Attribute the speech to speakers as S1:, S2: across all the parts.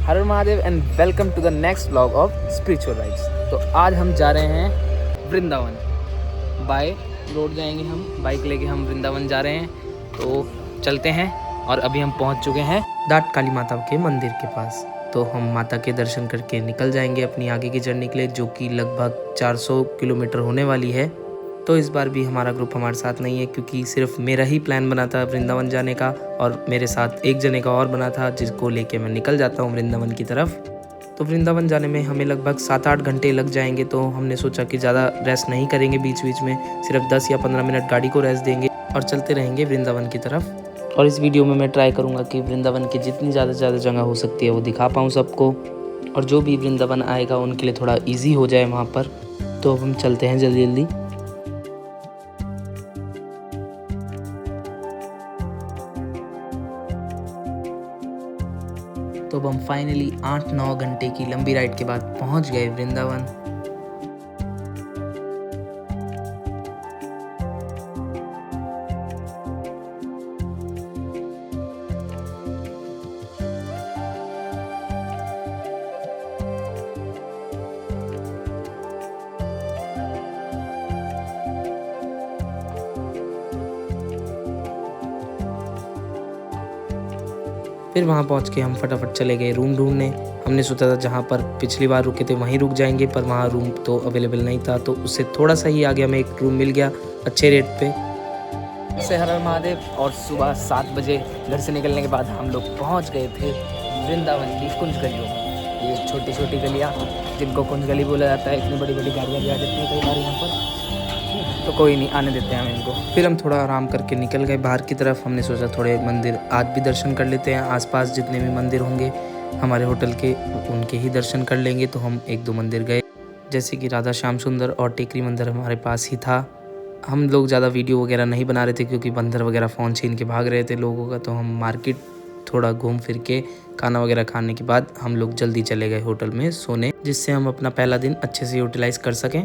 S1: हर हर Mahadev and welcome to the next vlog of spiritual rides. तो आज हम जा रहे हैं वृंदावन। बाय रोड जाएंगे हम, बाइक लेके हम वृंदावन जा रहे हैं। तो चलते हैं और अभी हम पहुंच चुके हैं दाट काली माता के मंदिर के पास। तो हम माता के दर्शन करके निकल जाएंगे अपनी आगे की जर्नी के लिए, जो कि लगभग 400 किलोमीटर होने वाली है। तो इस बार भी हमारा ग्रुप हमारे साथ नहीं है, क्योंकि सिर्फ मेरा ही प्लान बना था वृंदावन जाने का और मेरे साथ एक जने का और बना था, जिसको लेके मैं निकल जाता हूँ वृंदावन की तरफ। तो वृंदावन जाने में हमें लगभग 7-8 घंटे लग जाएंगे। तो हमने सोचा कि ज़्यादा रेस्ट नहीं करेंगे बीच बीच में, सिर्फ 10 या 15 मिनट गाड़ी को रेस्ट देंगे और चलते रहेंगे वृंदावन की तरफ। और इस वीडियो में मैं ट्राई करूँगा कि वृंदावन की जितनी ज़्यादा से ज़्यादा जगह हो सकती है वो दिखा पाऊँ सबको, और जो भी वृंदावन आएगा उनके लिए थोड़ा ईजी हो जाए वहाँ पर। तो अब हम चलते हैं जल्दी जल्दी। तो अब हम फाइनली 8-9 घंटे की लंबी राइड के बाद पहुंच गए वृंदावन। फिर वहाँ पहुँच के हम फटाफट चले गए रूम ढूंढने। हमने सोचा था जहाँ पर पिछली बार रुके थे वहीं रुक जाएंगे, पर वहाँ रूम तो अवेलेबल नहीं था। तो उससे थोड़ा सा ही आगे हमें एक रूम मिल गया अच्छे रेट पे। से हर हर महादेव। और सुबह 7 बजे घर से निकलने के बाद हम लोग पहुँच गए थे वृंदावन की कुंज गलियों में। ये छोटी छोटी गलियाँ जिनको कुंज गली बोला जाता है, इतनी बड़ी बड़ी गाड़ियाँ भी आ जाती हैं कई बार यहाँ पर, तो कोई नहीं, आने देते हैं हम इनको। फिर हम थोड़ा आराम करके निकल गए बाहर की तरफ। हमने सोचा थोड़े मंदिर आज भी दर्शन कर लेते हैं, आसपास जितने भी मंदिर होंगे हमारे होटल के उनके ही दर्शन कर लेंगे। तो हम 1-2 मंदिर गए, जैसे कि राधा श्याम सुंदर और टेकरी मंदिर हमारे पास ही था। हम लोग ज़्यादा वीडियो वगैरह नहीं बना रहे थे, क्योंकि बंदर वगैरह फ़ोन छीन के भाग रहे थे लोगों का। तो हम मार्केट थोड़ा घूम फिर के खाना वगैरह खाने के बाद हम लोग जल्दी चले गए होटल में सोने, जिससे हम अपना पहला दिन अच्छे से यूटिलाइज़ कर सकें।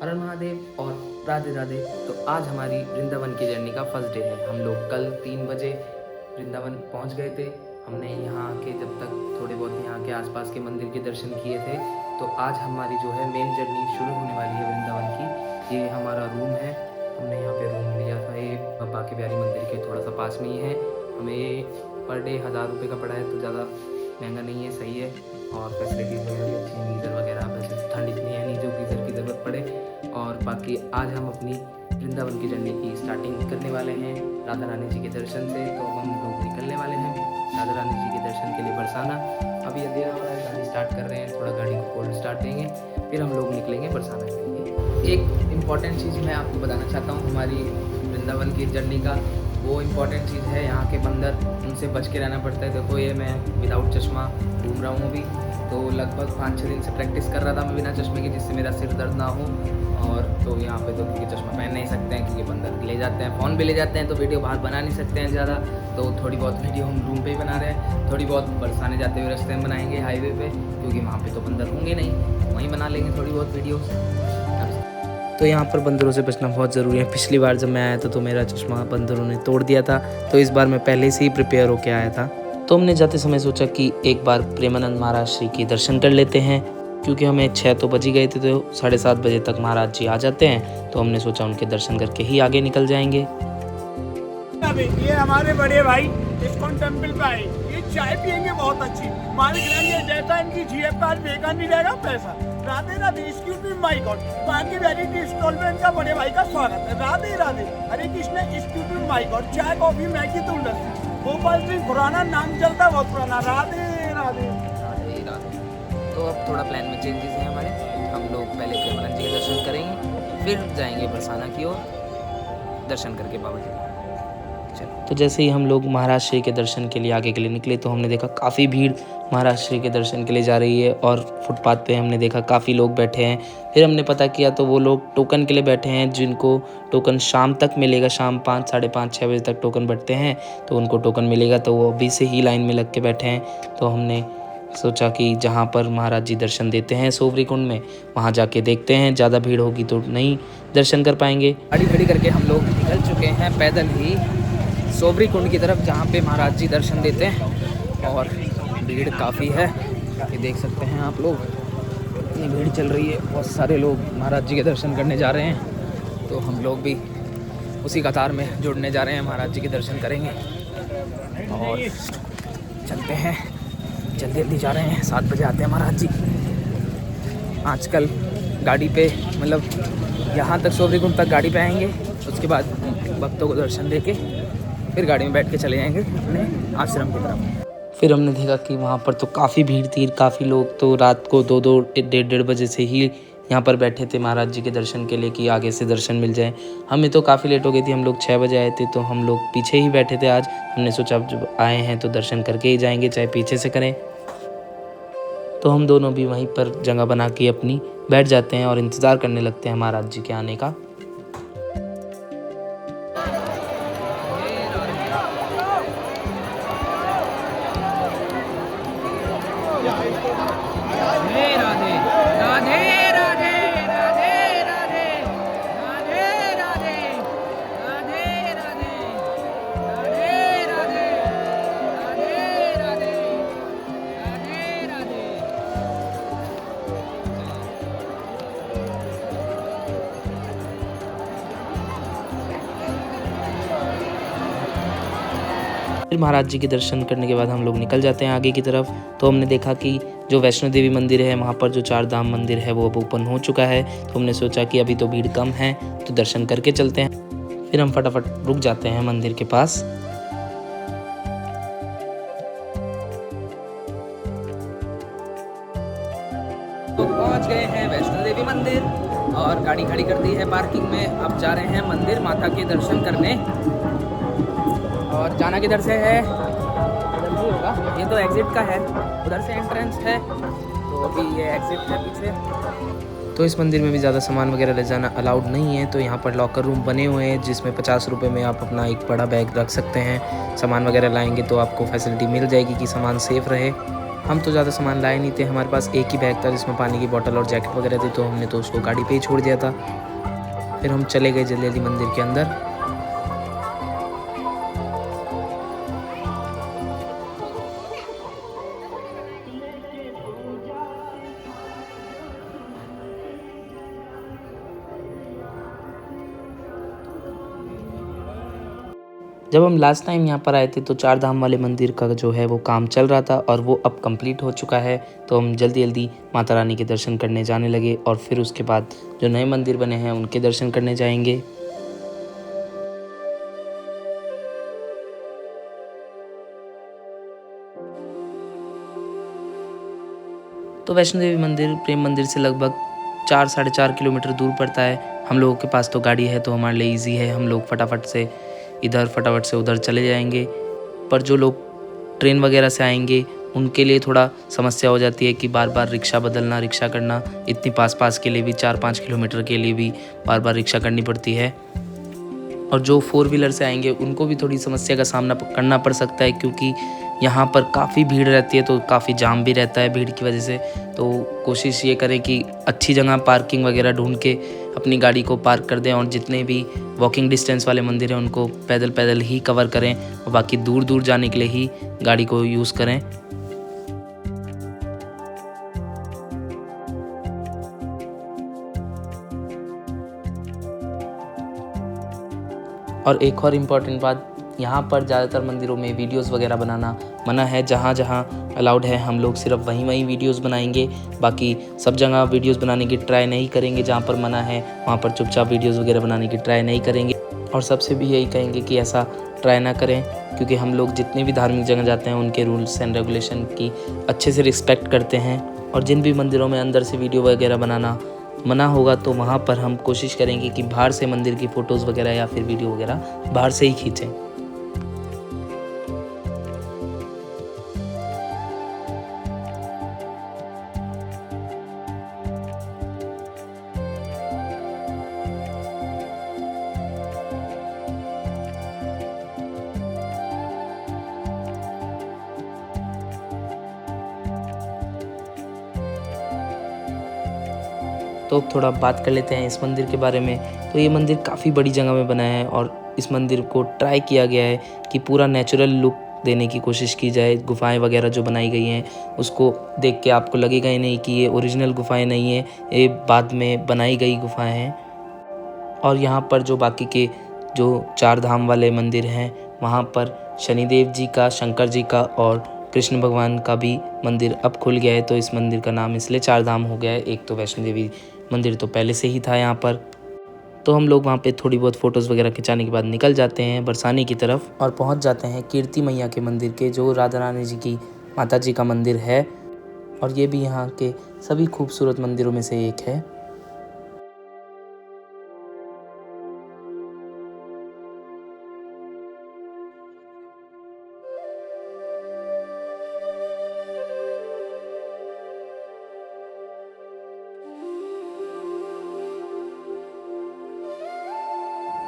S1: हर हर महादेव और राधे राधे। तो आज हमारी वृंदावन की जर्नी का फर्स्ट डे है। हम लोग कल 3 बजे वृंदावन पहुंच गए थे। हमने यहाँ के जब तक थोड़े बहुत यहाँ के आसपास के मंदिर के दर्शन किए थे। तो आज हमारी जो है मेन जर्नी शुरू होने वाली है वृंदावन की। ये हमारा रूम है, हमने यहाँ पे रूम लिया था। ये बांके बिहारी मंदिर के थोड़ा सा पास में ही है। हमें ये पर डे 1000 रुपये का पड़ा है, तो ज़्यादा महंगा नहीं है, सही है। और फैसिलिटीज़ वगैरह अच्छी हैं, गीज़र वगैरह, वैसे ठंड इतनी है नहीं जो गीज़र की ज़रूरत पड़े। और बाकी आज हम अपनी वृंदावन की जर्नी की स्टार्टिंग करने वाले हैं राधा रानी जी के दर्शन से। तो अब हम लोग निकलने वाले हैं राधा रानी जी के दर्शन के लिए बरसाना। अभी अंधेरा हो रहा है, गाड़ी स्टार्ट कर रहे हैं, थोड़ा गाड़ी को कोल्ड स्टार्ट देंगे, फिर हम लोग निकलेंगे बरसाना के लिए। एक इम्पॉर्टेंट चीज़ मैं आपको बताना चाहता हूँ हमारी वृंदावन की जर्नी का। वो इम्पॉर्टेंट चीज़ है यहाँ के बंदर, उनसे बच के रहना पड़ता है। देखो ये मैं विदाउट चश्मा घूम रहा हूँ अभी, तो लगभग 5-6 दिन से प्रैक्टिस कर रहा था मैं बिना चश्मे के, जिससे मेरा सिर दर्द ना हो। और तो यहाँ पे तो क्योंकि चश्मा पहन नहीं सकते हैं, क्योंकि बंदर ले जाते हैं, फ़ोन भी ले जाते हैं, तो वीडियो बाहर बना नहीं सकते हैं ज़्यादा। तो थोड़ी बहुत वीडियो हम रूम पे ही बना रहे हैं, थोड़ी बहुत बरसाने जाते हुए रास्ते में बनाएंगे हाईवे पे, क्योंकि वहाँ पे तो बंदर होंगे नहीं, वहीं बना लेंगे थोड़ी बहुत वीडियो। तो यहाँ पर बंदरों से बचना बहुत ज़रूरी है। पिछली बार जब मैं आया था तो मेरा चश्मा बंदरों ने तोड़ दिया था, तो इस बार मैं पहले से ही प्रिपेयर होकर आया था। तो हमने जाते समय सोचा कि एक बार प्रेमानंद महाराज श्री की दर्शन कर लेते हैं, क्योंकि हमें 6 तो बज ही गए थे, तो 7:30 बजे तक महाराज जी आ जाते हैं। तो हमने सोचा उनके दर्शन करके ही आगे निकल जाएंगे।
S2: ये हमारे बड़े भाई इस्कॉन टेम्पल पे आए, ये चाय पियेंगे बहुत अच्छी, मालिक रहेंगे, जैसा इनकी जीएफ कार्ड बेकार नहीं रहेगा पैसा। Radhe Radhe, excuse me my God, बाकी वैरायटी स्टॉल में इनका बड़े भाई का स्वागत है। Radhe Radhe, Hare Krishna, excuse me my God, चाय कॉफी मैगी दूध लस्सी, गोपाल सिंह खुराना नाम चलता है बहुत पुराना। राधे राधे
S1: राधे राधे। तो अब थोड़ा प्लान में चेंजेस हैं हमारे। हम लोग पहले प्रेमानंद जी के दर्शन करेंगे, फिर जाएंगे बरसाना की ओर दर्शन करके बाबा जी। तो जैसे ही हम लोग महाराज श्री के दर्शन के लिए आगे के लिए निकले, तो हमने देखा काफ़ी भीड़ महाराज श्री के दर्शन के लिए जा रही है। और फुटपाथ पे हमने देखा काफ़ी लोग बैठे हैं। फिर हमने पता किया तो वो लोग टोकन के लिए बैठे हैं, जिनको टोकन शाम तक मिलेगा। शाम 5, 5:30, 6 बजे तक टोकन बैठते हैं, तो उनको टोकन मिलेगा। तो वो अभी से ही लाइन में लग के बैठे हैं। तो हमने सोचा कि जहाँ पर महाराज जी दर्शन देते हैं सोवरी कुंड में, वहाँ जाके देखते हैं। ज़्यादा भीड़ होगी तो नहीं दर्शन कर पाएंगे। गाड़ी खड़ी करके हम लोग निकल चुके हैं पैदल ही सोबरी कुंड की तरफ, जहाँ पे महाराज जी दर्शन देते हैं। और भीड़ काफ़ी है, ये देख सकते हैं आप लोग, इतनी भीड़ चल रही है। बहुत सारे लोग महाराज जी के दर्शन करने जा रहे हैं, तो हम लोग भी उसी कतार में जुड़ने जा रहे हैं, महाराज जी के दर्शन करेंगे और चलते हैं। जल्दी जल्दी जा रहे हैं, 7 बजे आते हैं महाराज जी। आजकल गाड़ी पे, मतलब यहाँ तक सोबरी कुंड तक गाड़ी पे आएंगे, उसके बाद भक्तों को दर्शन देके फिर गाड़ी में बैठ के चले जाएंगे अपने आश्रम की तरफ। फिर हमने देखा कि वहाँ पर तो काफ़ी भीड़ थी, काफ़ी लोग तो रात को 2-2 डेढ़ बजे से ही यहाँ पर बैठे थे महाराज जी के दर्शन के लिए कि आगे से दर्शन मिल जाए। हमें तो काफ़ी लेट हो गई थी, हम लोग 6 बजे आए थे, तो हम लोग पीछे ही बैठे थे आज। हमने सोचा अब जब आए हैं तो दर्शन करके ही जाएंगे, चाहे पीछे से करें। तो हम दोनों भी वहीं पर जगह बना के अपनी बैठ जाते हैं और इंतज़ार करने लगते हैं महाराज जी के आने का। फिर महाराज जी के दर्शन करने के बाद हम लोग निकल जाते हैं आगे की तरफ। तो हमने देखा कि जो वैष्णो देवी मंदिर है, वहाँ पर जो 4 धाम मंदिर है वो अब ओपन हो चुका है। तो हमने सोचा कि अभी तो भीड़ कम है, तो दर्शन करके चलते हैं। फिर हम फटाफट रुक जाते हैं मंदिर के पास। तो पहुँच गए हैं वैष्णो देवी मंदिर और गाड़ी खड़ी कर दी है पार्किंग में। अब जा रहे हैं मंदिर माता के दर्शन करने। और जाना किधर से है? उधर ही होगा, ये तो एग्जिट का है, उधर से एंट्रेंस है, तो अभी ये एग्जिट है पीछे। तो इस मंदिर में भी ज़्यादा सामान वगैरह ले जाना अलाउड नहीं है। तो यहाँ पर लॉकर रूम बने हुए हैं, जिसमें 50 रुपये में आप अपना एक बड़ा बैग रख सकते हैं। सामान वगैरह लाएंगे तो आपको फैसिलिटी मिल जाएगी कि सामान सेफ़ रहे। हम तो ज़्यादा सामान लाए नहीं थे, हमारे पास एक ही बैग था जिसमें पानी की बोतल और जैकेट वगैरह थी, तो हमने तो उसको गाड़ी पे ही छोड़ दिया था। फिर हम चले गए जल्दी जल्दी मंदिर के अंदर। जब हम लास्ट टाइम यहाँ पर आए थे तो 4 धाम वाले मंदिर का जो है वो काम चल रहा था और वो अब कंप्लीट हो चुका है। तो हम जल्दी जल्दी माता रानी के दर्शन करने जाने लगे और फिर उसके बाद जो नए मंदिर बने हैं उनके दर्शन करने जाएंगे। तो वैष्णो देवी मंदिर प्रेम मंदिर से लगभग 4-4.5 किलोमीटर दूर पड़ता है। हम लोगों के पास तो गाड़ी है, तो हमारे लिए ईजी है, हम लोग फटाफट से इधर फटाफट से उधर चले जाएंगे। पर जो लोग ट्रेन वगैरह से आएंगे उनके लिए थोड़ा समस्या हो जाती है कि बार बार रिक्शा बदलना, रिक्शा करना, इतनी पास के लिए भी 4-5 किलोमीटर के लिए भी बार बार रिक्शा करनी पड़ती है। और जो 4 व्हीलर से आएंगे उनको भी थोड़ी समस्या का सामना करना पड़ सकता है, क्योंकि यहाँ पर काफ़ी भीड़ रहती है, तो काफ़ी जाम भी रहता है भीड़ की वजह से। तो कोशिश ये करें कि अच्छी जगह पार्किंग वगैरह ढूंढ के अपनी गाड़ी को पार्क कर दें और जितने भी वॉकिंग डिस्टेंस वाले मंदिर हैं उनको पैदल पैदल ही कवर करें और बाकी दूर दूर जाने के लिए ही गाड़ी को यूज़ करें। और एक और इम्पॉर्टेंट बात, यहाँ पर ज़्यादातर मंदिरों में वीडियोस वगैरह बनाना मना है। जहाँ जहाँ अलाउड है हम लोग सिर्फ वहीं वीडियोस बनाएंगे, बाकी सब जगह वीडियोस बनाने की ट्राई नहीं करेंगे। जहाँ पर मना है वहाँ पर चुपचाप वीडियोस वगैरह बनाने की ट्राई नहीं करेंगे। और सबसे भी यही कहेंगे कि ऐसा ट्राई ना करें, क्योंकि हम लोग जितने भी धार्मिक जगह जाते हैं उनके रूल्स एंड रेगुलेशन की अच्छे से रिस्पेक्ट करते हैं। और जिन भी मंदिरों में अंदर से वीडियो वगैरह बनाना मना होगा तो वहाँ पर हम कोशिश करेंगे कि बाहर से मंदिर की फ़ोटोज़ वगैरह या फिर वीडियो वगैरह बाहर से ही खींचें। तो थोड़ा बात कर लेते हैं इस मंदिर के बारे में। तो ये मंदिर काफ़ी बड़ी जगह में बना है और इस मंदिर को ट्राई किया गया है कि पूरा नेचुरल लुक देने की कोशिश की जाए। गुफाएं वगैरह जो बनाई गई हैं उसको देख के आपको लगेगा ही नहीं कि ये ओरिजिनल गुफाएं नहीं है, ये बाद में बनाई गई गुफाएं हैं। और यहाँ पर जो बाकी के जो 4 धाम वाले मंदिर हैं वहाँ पर शनिदेव जी का, शंकर जी का और कृष्ण भगवान का भी मंदिर अब खुल गया है, तो इस मंदिर का नाम इसलिए 4 धाम हो गया है। एक तो वैष्णो देवी मंदिर तो पहले से ही था यहाँ पर। तो हम लोग वहाँ पे थोड़ी बहुत फ़ोटोज़ वगैरह खिंचाने के बाद निकल जाते हैं बरसाने की तरफ और पहुँच जाते हैं कीर्ति मैया के मंदिर के, जो राधा रानी जी की माता जी का मंदिर है और ये भी यहाँ के सभी खूबसूरत मंदिरों में से एक है।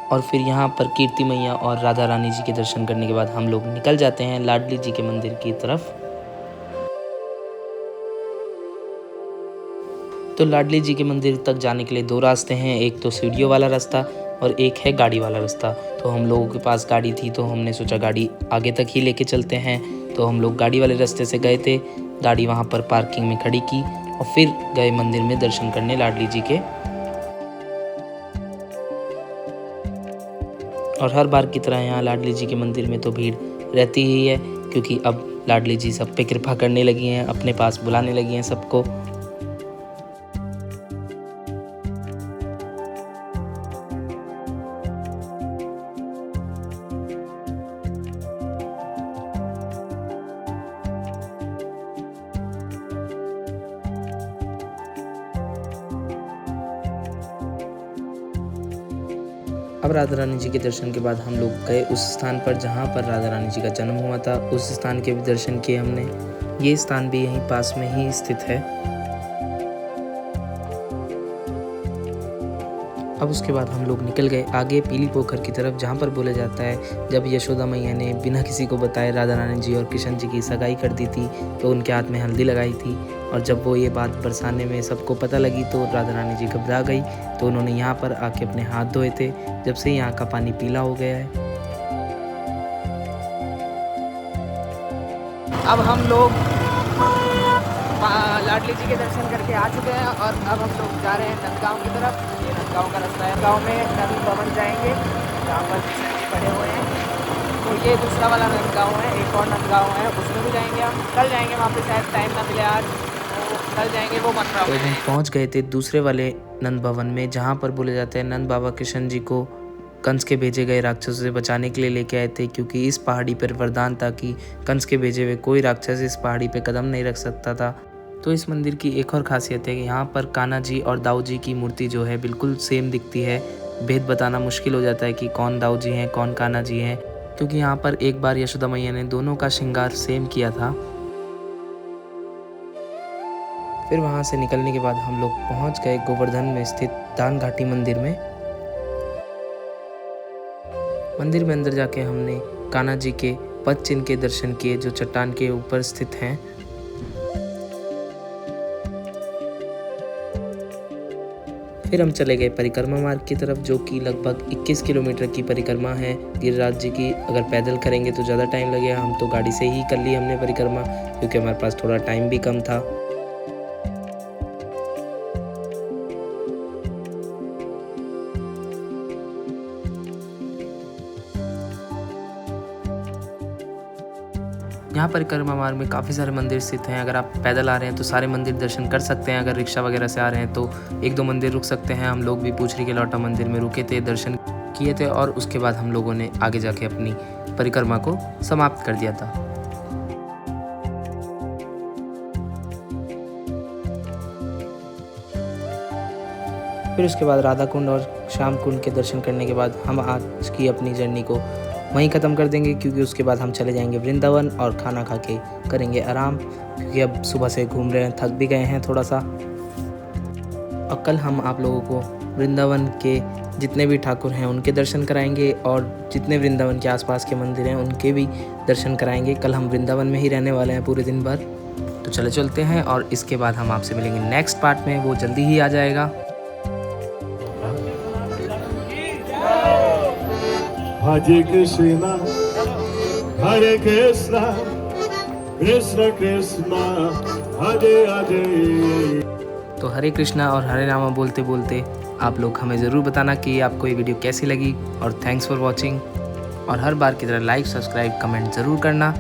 S1: और फिर यहाँ पर कीर्ति मैया और राधा रानी जी के दर्शन करने के बाद हम लोग निकल जाते हैं लाडली जी के मंदिर की तरफ। तो लाडली जी के मंदिर तक जाने के लिए 2 रास्ते हैं, एक तो सीढ़ियों वाला रास्ता और एक है गाड़ी वाला रास्ता। तो हम लोगों के पास गाड़ी थी तो हमने सोचा गाड़ी आगे तक ही लेके चलते हैं, तो हम लोग गाड़ी वाले रास्ते से गए थे। गाड़ी वहाँ पर पार्किंग में खड़ी की और फिर गए मंदिर में दर्शन करने लाडली जी के। और हर बार की तरह यहाँ लाडली जी के मंदिर में तो भीड़ रहती ही है, क्योंकि अब लाडली जी सब पे कृपा करने लगी हैं, अपने पास बुलाने लगी हैं सबको। अब राधा रानी जी के दर्शन के बाद हम लोग गए उस स्थान पर जहाँ पर राधा रानी जी का जन्म हुआ था। उस स्थान के भी दर्शन किए हमने। ये स्थान भी यहीं पास में ही स्थित है। अब उसके बाद हम लोग निकल गए आगे पीली पोखर की तरफ, जहाँ पर बोला जाता है जब यशोदा मैया ने बिना किसी को बताए राधा रानी जी और कृष्ण जी की सगाई कर दी थी तो उनके हाथ में हल्दी लगाई थी। और जब वो ये बात बरसाने में सबको पता लगी तो राधा रानी जी घबरा गई, तो उन्होंने यहाँ पर आके अपने हाथ धोए थे। जब से यहाँ का पानी पीला हो गया है। अब हम लोग लाडली जी के दर्शन करके आ चुके हैं और अब हम लोग जा रहे हैं नंदगांव की तरफ। ये नंदगांव का रास्ता है। गांव में नंद भवन जाएंगे जहाँ पर कृष्ण जी पड़े हुए हैं। तो ये दूसरा वाला नंदगांव है, एक और नंदगांव है, उसमें भी जाएंगे हम। कल जाएंगे वहाँ पे, शायद टाइम ना मिले आज, तो कल जाएंगे वो मथुरा। तो हम पहुँच गए थे दूसरे वाले नंद भवन में, जहाँ पर बोले जाते हैं नंद बाबा कृष्ण जी को कंस के भेजे गए राक्षसों से बचाने के लिए लेके आए थे, क्योंकि इस पहाड़ी पर वरदान था कि कंस के भेजे हुए कोई राक्षस इस पहाड़ी पे कदम नहीं रख सकता था। तो इस मंदिर की एक और खासियत है कि यहाँ पर कान्हा जी और दाऊ जी की मूर्ति जो है बिल्कुल सेम दिखती है। भेद बताना मुश्किल हो जाता है कि कौन दाऊ जी हैं कौन कान्हा जी हैं, क्योंकि यहाँ पर एक बार यशोदा मैया ने दोनों का श्रृंगार सेम किया था। फिर वहाँ से निकलने के बाद हम लोग पहुँच गए गोवर्धन में स्थित दान घाटी मंदिर में। मंदिर में अंदर जाके हमने कान्हा जी के पद चिन्ह के दर्शन किए, जो चट्टान के ऊपर स्थित हैं। फिर हम चले गए परिक्रमा मार्ग की तरफ, जो कि लगभग 21 किलोमीटर की परिक्रमा है गिरिराज जी की। अगर पैदल करेंगे तो ज़्यादा टाइम लगेगा, हम तो गाड़ी से ही कर ली हमने परिक्रमा, क्योंकि हमारे पास थोड़ा टाइम भी कम था। यहाँ परिक्रमा मार्ग में काफ़ी सारे मंदिर स्थित हैं। अगर आप पैदल आ रहे हैं तो सारे मंदिर दर्शन कर सकते हैं। अगर रिक्शा वगैरह से आ रहे हैं तो 1-2 मंदिर रुक सकते हैं। हम लोग भी पूछरी के लौटा मंदिर में रुके थे, दर्शन किए थे और उसके बाद हम लोगों ने आगे जाके अपनी परिक्रमा को समाप्त कर दिया था। फिर उसके बाद राधा कुंड और श्याम कुंड के दर्शन करने के बाद हम आज की अपनी जर्नी को वहीं ख़त्म कर देंगे, क्योंकि उसके बाद हम चले जाएंगे वृंदावन और खाना खा के करेंगे आराम, क्योंकि अब सुबह से घूम रहे हैं, थक भी गए हैं थोड़ा सा। और कल हम आप लोगों को वृंदावन के जितने भी ठाकुर हैं उनके दर्शन कराएंगे और जितने वृंदावन के आसपास के मंदिर हैं उनके भी दर्शन कराएंगे। कल हम वृंदावन में ही रहने वाले हैं पूरे दिन भर। तो चले चलते हैं और इसके बाद हम आपसे मिलेंगे नेक्स्ट पार्ट में, वो जल्दी ही आ जाएगा।
S3: Hare Krishna, Hare Krishna, Krishna Krishna, Hare Hare.
S1: तो हरे कृष्णा और हरे रामा बोलते बोलते आप लोग हमें ज़रूर बताना कि आपको ये वीडियो कैसी लगी, और थैंक्स फॉर वॉचिंग। और हर बार की तरह लाइक, सब्सक्राइब, कमेंट ज़रूर करना।